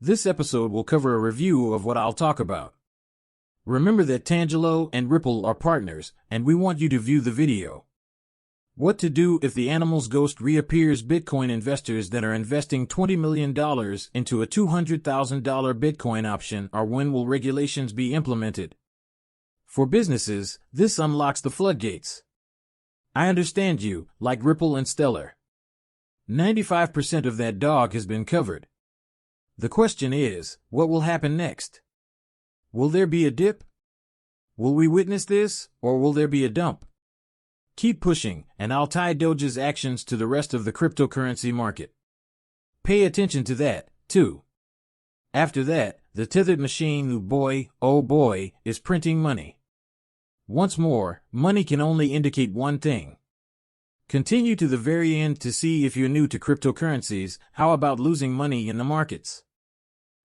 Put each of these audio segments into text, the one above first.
This episode will cover a review of what I'll talk about. Remember that Tangelo and Ripple are partners, and we want you to view the video. What to do if the animal's ghost reappears. Bitcoin investors that are investing $20 million into a $200,000 Bitcoin option, or when will regulations be implemented? For businesses, this unlocks the floodgates. I understand you, like Ripple and Stellar. 95% of that dog has been covered. The question is, what will happen next? Will there be a dip? Will we witness this, or will there be a dump? Keep pushing, and I'll tie Doge's actions to the rest of the cryptocurrency market. Pay attention to that, too. After that, the tethered machine, oh boy, is printing money. Once more, money can only indicate one thing. Continue to the very end to see if you're new to cryptocurrencies. How about losing money in the markets?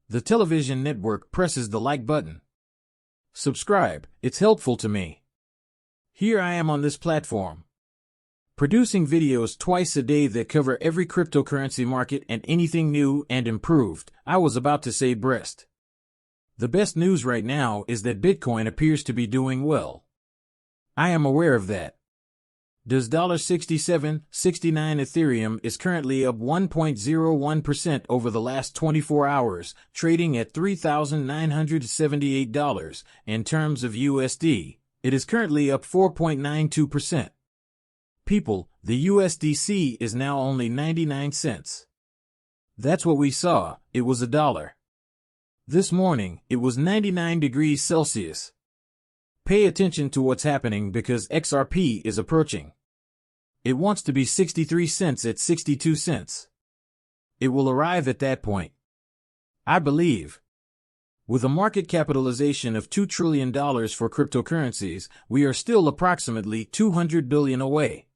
The television network presses the like button. Subscribe, it's helpful to me. Here I am on this platform, producing videos twice a day that cover every cryptocurrency market and anything new and improved. I was about to say breast. The best news right now is that Bitcoin appears to be doing well. I am aware of that. Does $67.69 Ethereum is currently up 1.01% over the last 24 hours, trading at $3,978. In terms of USD, it is currently up 4.92%. People, the USDC is now only 99 cents. That's what we saw. It was $1. This morning, it was 99 degrees Celsius. Pay attention to what's happening because XRP is approaching. It wants to be 63 cents at 62 cents. It will arrive at that point, I believe. With a market capitalization of $2 trillion for cryptocurrencies, we are still approximately $200 billion away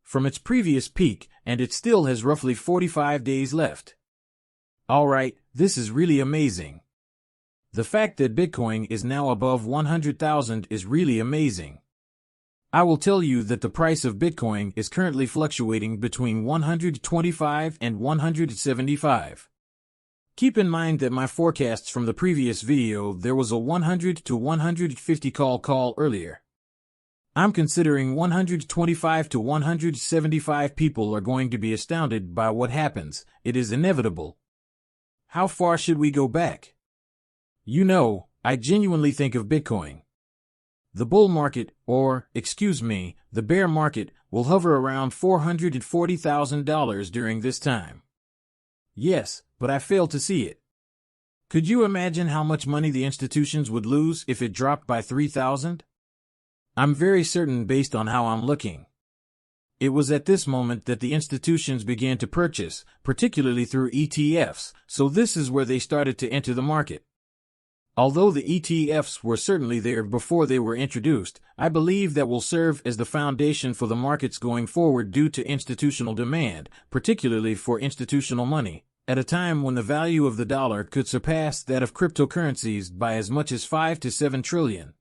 from its previous peak, and it still has roughly 45 days left. Alright, this is really amazing. The fact that Bitcoin is now above 100,000 is really amazing. I will tell you that the price of Bitcoin is currently fluctuating between 125 and 175. Keep in mind that my forecasts from the previous video, there was a 100 to 150 call earlier. I'm considering 125 to 175 people are going to be astounded by what happens. It is inevitable. How far should we go back? You know, I genuinely think of Bitcoin. The bull market, the bear market, will hover around $440,000 during this time. Yes, but I fail to see it. Could you imagine how much money the institutions would lose if it dropped by 3,000? I'm very certain based on how I'm looking. It was at this moment that the institutions began to purchase, particularly through ETFs, so this is where they started to enter the market. Although the ETFs were certainly there before they were introduced, I believe that will serve as the foundation for the markets going forward due to institutional demand, particularly for institutional money, at a time when the value of the dollar could surpass that of cryptocurrencies by as much as 5 to 7 trillion.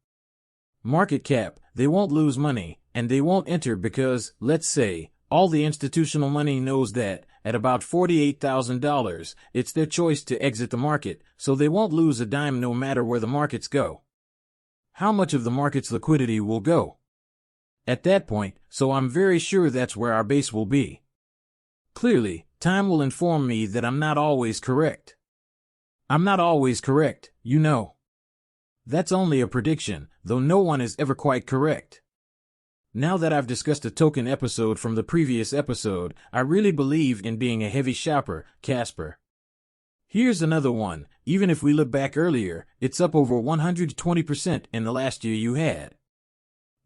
Market cap, they won't lose money, and they won't enter because, let's say, all the institutional money knows that, at about $48,000, it's their choice to exit the market, so they won't lose a dime no matter where the markets go. How much of the market's liquidity will go? At that point, so I'm very sure that's where our base will be. Clearly, time will inform me that I'm not always correct. I'm not always correct, you know. That's only a prediction, though no one is ever quite correct. Now that I've discussed a token episode from the previous episode, I really believe in being a heavy shopper, Casper. Here's another one. Even if we look back earlier, it's up over 120% in the last year you had.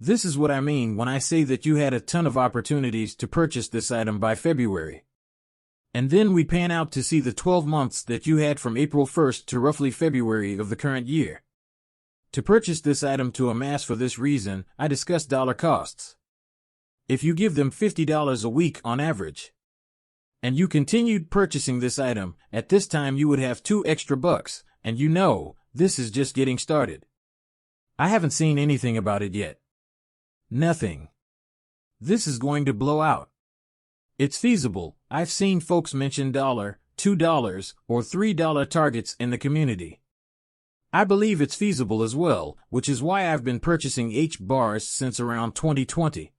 This is what I mean when I say that you had a ton of opportunities to purchase this item by February. And then we pan out to see the 12 months that you had from April 1st to roughly February of the current year. To purchase this item to amass for this reason, I discussed dollar costs. If you give them $50 a week on average, and you continued purchasing this item, at this time you would have $2 extra, and you know, this is just getting started. I haven't seen anything about it yet. Nothing. This is going to blow out. It's feasible. I've seen folks mention $1, $2, or $3 targets in the community. I believe it's feasible as well, which is why I've been purchasing H-bars since around 2020.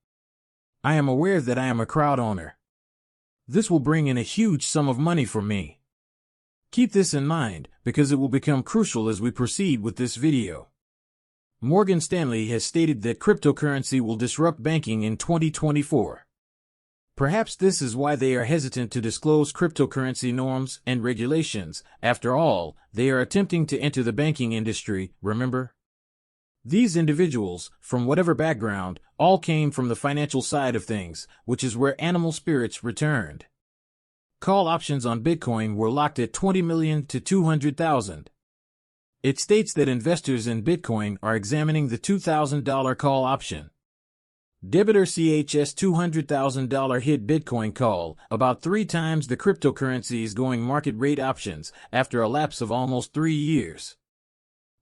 I am aware that I am a crowd owner. This will bring in a huge sum of money for me. Keep this in mind, because it will become crucial as we proceed with this video. Morgan Stanley has stated that cryptocurrency will disrupt banking in 2024. Perhaps this is why they are hesitant to disclose cryptocurrency norms and regulations. After all, they are attempting to enter the banking industry, remember? These individuals, from whatever background, all came from the financial side of things, which is where animal spirits returned. Call options on Bitcoin were locked at 20 million to 200,000. It states that investors in Bitcoin are examining the $2,000 call option. Debitor CHS $200,000 hit Bitcoin call, about 3 times the cryptocurrency's going market rate options, after a lapse of almost 3 years.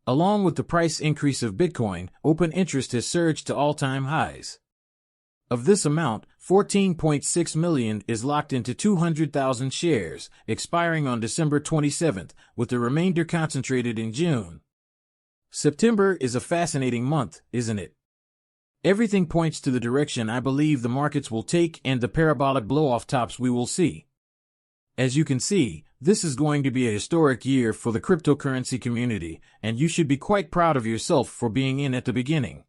Along with the price increase of Bitcoin, open interest has surged to all-time highs. Of this amount, 14.6 million is locked into 200,000 shares, expiring on December 27, with the remainder concentrated in June. September is a fascinating month, isn't it? Everything points to the direction I believe the markets will take and the parabolic blow-off tops we will see. As you can see, this is going to be a historic year for the cryptocurrency community, and you should be quite proud of yourself for being in at the beginning.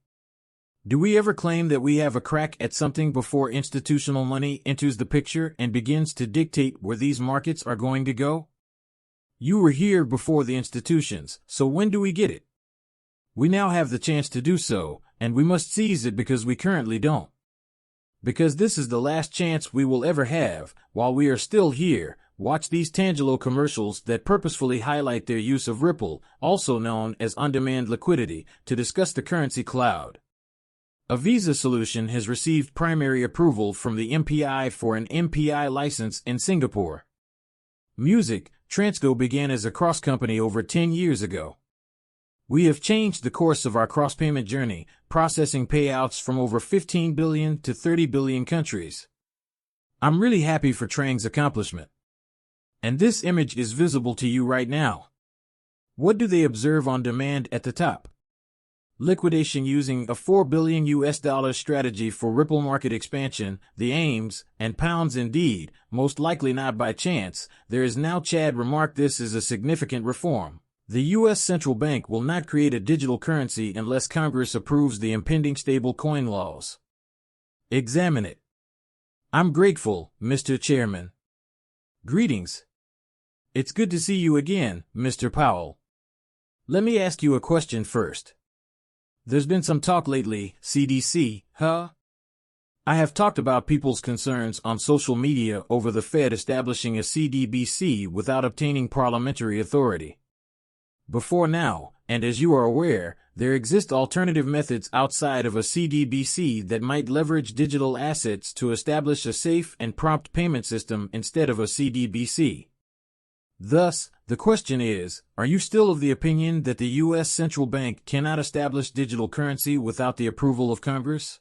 Do we ever claim that we have a crack at something before institutional money enters the picture and begins to dictate where these markets are going to go? You were here before the institutions, so when do we get it? We now have the chance to do so, and we must seize it because we currently don't. Because this is the last chance we will ever have. While we are still here, watch these Tangelo commercials that purposefully highlight their use of Ripple, also known as on-demand liquidity, to discuss the currency cloud. A Visa solution has received primary approval from the MPI for an MPI license in Singapore. Music, Transco began as a cross-company over 10 years ago. We have changed the course of our cross-payment journey, processing payouts from over 15 billion to 30 billion countries. I'm really happy for Trang's accomplishment. And this image is visible to you right now. What do they observe on demand at the top? Liquidation using a $4 billion strategy for Ripple market expansion, the aims, and pounds indeed, most likely not by chance. There is now Chad remarked this is a significant reform. The U.S. Central Bank will not create a digital currency unless Congress approves the impending stablecoin laws. Examine it. I'm grateful, Mr. Chairman. Greetings. It's good to see you again, Mr. Powell. Let me ask you a question first. There's been some talk lately, CDC, huh? I have talked about people's concerns on social media over the Fed establishing a CDBC without obtaining parliamentary authority. Before now, and as you are aware, there exist alternative methods outside of a CDBC that might leverage digital assets to establish a safe and prompt payment system instead of a CDBC. Thus, the question is, are you still of the opinion that the U.S. Central Bank cannot establish digital currency without the approval of Congress?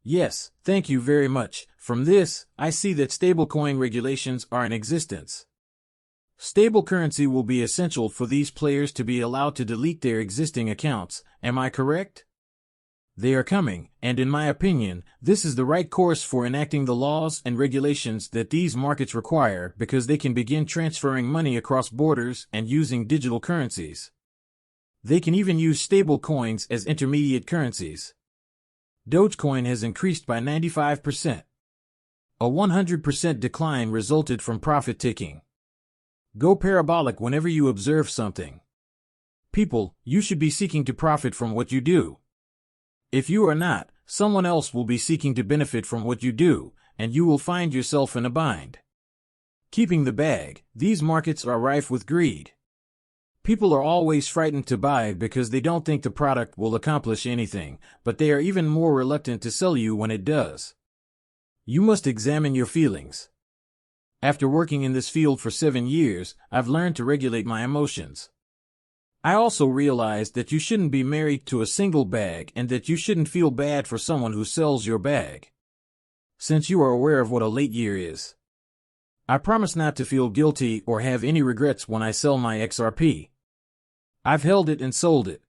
Yes, thank you very much. From this, I see that stablecoin regulations are in existence. Stable currency will be essential for these players to be allowed to delete their existing accounts, am I correct? They are coming, and in my opinion, this is the right course for enacting the laws and regulations that these markets require because they can begin transferring money across borders and using digital currencies. They can even use stable coins as intermediate currencies. Dogecoin has increased by 95%. A 100% decline resulted from profit taking. Go parabolic whenever you observe something. People, you should be seeking to profit from what you do. If you are not, someone else will be seeking to benefit from what you do, and you will find yourself in a bind. Keeping the bag, these markets are rife with greed. People are always frightened to buy because they don't think the product will accomplish anything, but they are even more reluctant to sell you when it does. You must examine your feelings. After working in this field for 7 years, I've learned to regulate my emotions. I also realized that you shouldn't be married to a single bag and that you shouldn't feel bad for someone who sells your bag. Since you are aware of what a late year is. I promise not to feel guilty or have any regrets when I sell my XRP. I've held it and sold it.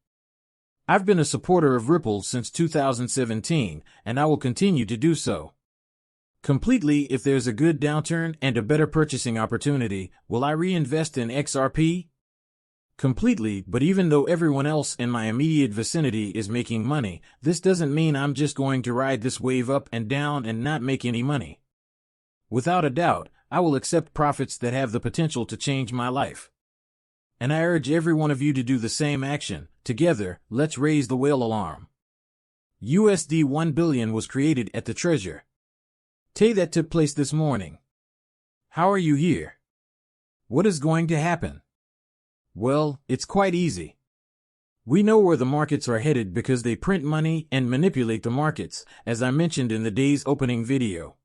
I've been a supporter of Ripple since 2017, and I will continue to do so. Completely, if there's a good downturn and a better purchasing opportunity, will I reinvest in XRP? Completely, but even though everyone else in my immediate vicinity is making money, this doesn't mean I'm just going to ride this wave up and down and not make any money. Without a doubt, I will accept profits that have the potential to change my life. And I urge every one of you to do the same action. Together, let's raise the whale alarm. USD 1 billion was created at the Treasure. That took place this morning. How are you here? What is going to happen? Well, it's quite easy. We know where the markets are headed because they print money and manipulate the markets, as I mentioned in the day's opening video.